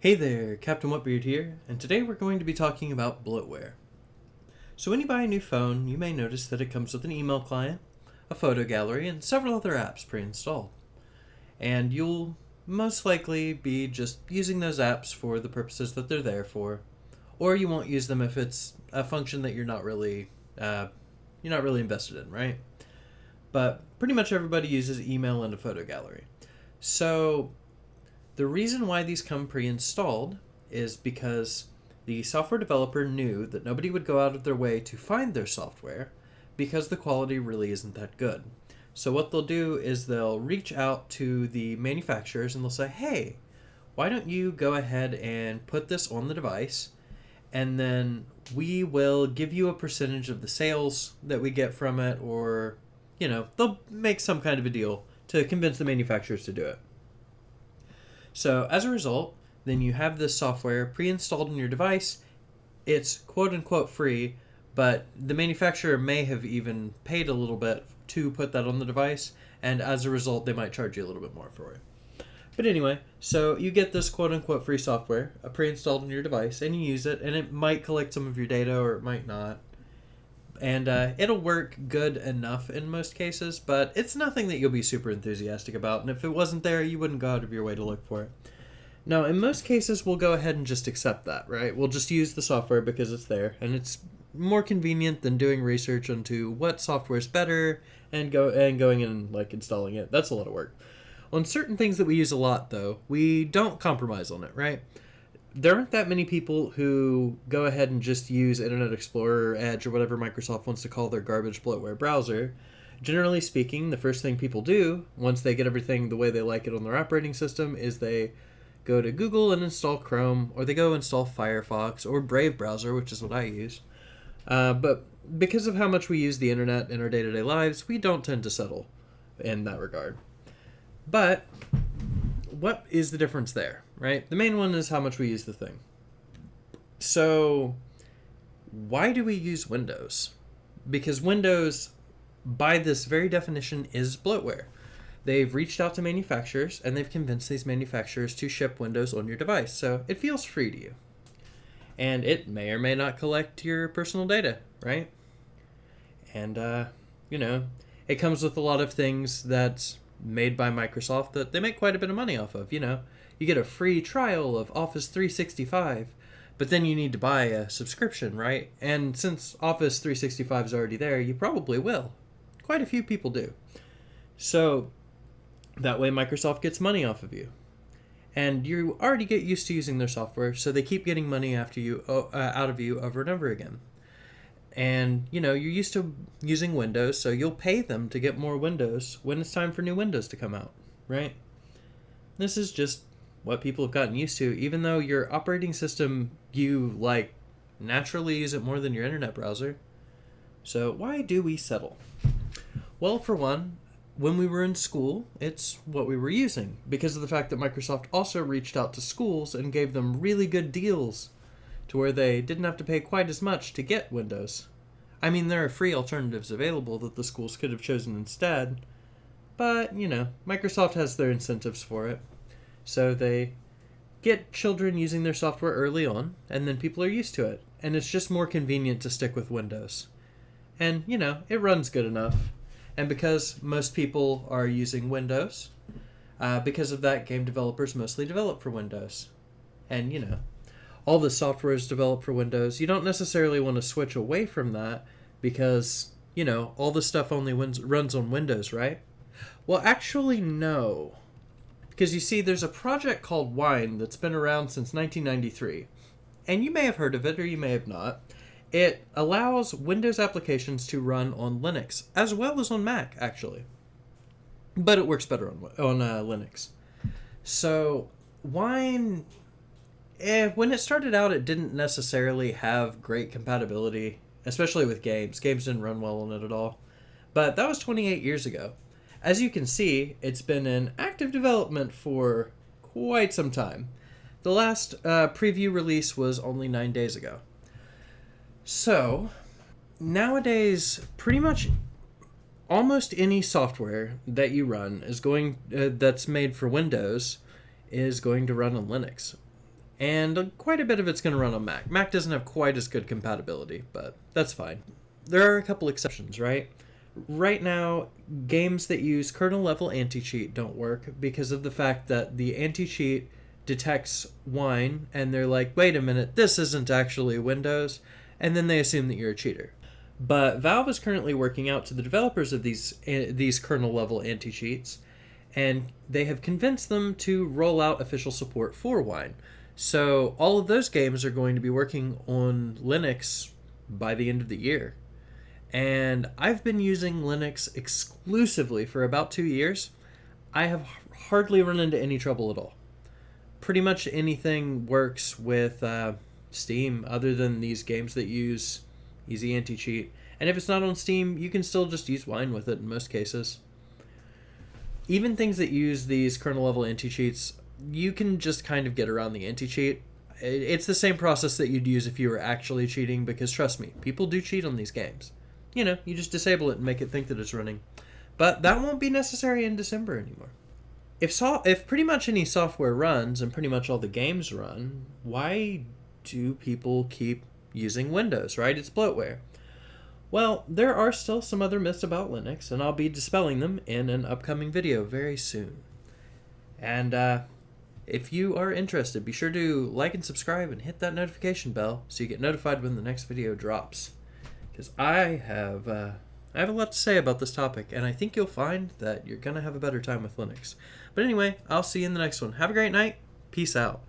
Hey there, Captain Whatbeard here, and today we're going to be talking about bloatware. So when you buy a new phone, you may notice that it comes with an email client, a photo gallery, and several other apps pre-installed. And you'll most likely be just using those apps for the purposes that they're there for, or you won't use them if it's a function that you're not really invested in, right? But pretty much everybody uses email and a photo gallery. So the reason why these come pre-installed is because the software developer knew that nobody would go out of their way to find their software because the quality really isn't that good. So what they'll do is they'll reach out to the manufacturers and they'll say, hey, why don't you go ahead and put this on the device, and then we will give you a percentage of the sales that we get from it, or, they'll make some kind of a deal to convince the manufacturers to do it. So as a result, then you have this software pre-installed on your device. It's quote-unquote free, but the manufacturer may have even paid a little bit to put that on the device, and as a result, they might charge you a little bit more for it. But anyway, so you get this quote-unquote free software pre-installed on your device, and you use it, and it might collect some of your data, or it might not. And it'll work good enough in most cases, but it's nothing that you'll be super enthusiastic about. And if it wasn't there, you wouldn't go out of your way to look for it. Now, in most cases, we'll go ahead and just accept that, right? We'll just use the software because it's there, and it's more convenient than doing research into what software is better and going in and installing it. That's a lot of work. On certain things that we use a lot, though, we don't compromise on it, right? There aren't that many people who go ahead and just use Internet Explorer or Edge or whatever Microsoft wants to call their garbage bloatware browser. Generally speaking, the first thing people do once they get everything the way they like it on their operating system is they go to Google and install Chrome, or they go install Firefox or Brave browser, which is what I use. But because of how much we use the internet in our day-to-day lives, we don't tend to settle in that regard. But what is the difference there, right? The main one is how much we use the thing. So why do we use Windows? Because Windows, by this very definition, is bloatware. They've reached out to manufacturers, and they've convinced these manufacturers to ship Windows on your device, so it feels free to you. And it may or may not collect your personal data, right? And, it comes with a lot of things that's made by Microsoft that they make quite a bit of money off of. You get a free trial of Office 365, but then you need to buy a subscription, right? And since Office 365 is already there, you probably will. Quite a few people do. So that way Microsoft gets money off of you. And you already get used to using their software, so they keep getting money out of you over and over again. And, you're used to using Windows, so you'll pay them to get more Windows when it's time for new Windows to come out, right? This is just what people have gotten used to, even though your operating system, you, naturally use it more than your internet browser. So why do we settle? Well, for one, when we were in school, it's what we were using, because of the fact that Microsoft also reached out to schools and gave them really good deals to where they didn't have to pay quite as much to get Windows. I mean, there are free alternatives available that the schools could have chosen instead, but, Microsoft has their incentives for it. So they get children using their software early on, and then people are used to it, and it's just more convenient to stick with Windows. And, it runs good enough. And because most people are using Windows, because of that, game developers mostly develop for Windows. And, all the software is developed for Windows. You don't necessarily want to switch away from that because, all the stuff only runs on Windows, right? Well, actually, no. Because you see, there's a project called Wine that's been around since 1993. And you may have heard of it or you may have not. It allows Windows applications to run on Linux, as well as on Mac, actually. But it works better on Linux. So, Wine, when it started out, it didn't necessarily have great compatibility, especially with games. Games didn't run well on it at all. But that was 28 years ago. As you can see, it's been in active development for quite some time. The last preview release was only 9 days ago. So, nowadays, pretty much almost any software that you run is that's made for Windows is going to run on Linux. and quite a bit of it's going to run on Mac. Mac doesn't have quite as good compatibility, but that's fine. There are a couple exceptions, right? Right now, games that use kernel-level anti-cheat don't work because of the fact that the anti-cheat detects wine, and they're like, wait a minute, this isn't actually Windows, and then they assume that you're a cheater. But Valve is currently working out to the developers of these kernel-level anti-cheats, and they have convinced them to roll out official support for wine. So all of those games are going to be working on Linux by the end of the year. And I've been using Linux exclusively for about 2 years. I have hardly run into any trouble at all. Pretty much anything works with Steam other than these games that use easy anti-cheat. And if it's not on Steam, you can still just use Wine with it in most cases. Even things that use these kernel-level anti-cheats, you can just kind of get around the anti-cheat. It's the same process that you'd use if you were actually cheating, because trust me, people do cheat on these games. You just disable it and make it think that it's running. But that won't be necessary in December anymore. If pretty much any software runs and pretty much all the games run, why do people keep using Windows, right? It's bloatware. Well, there are still some other myths about Linux, and I'll be dispelling them in an upcoming video very soon. And if you are interested, be sure to like and subscribe and hit that notification bell so you get notified when the next video drops. Because I have a lot to say about this topic, and I think you'll find that you're going to have a better time with Linux. But anyway, I'll see you in the next one. Have a great night. Peace out.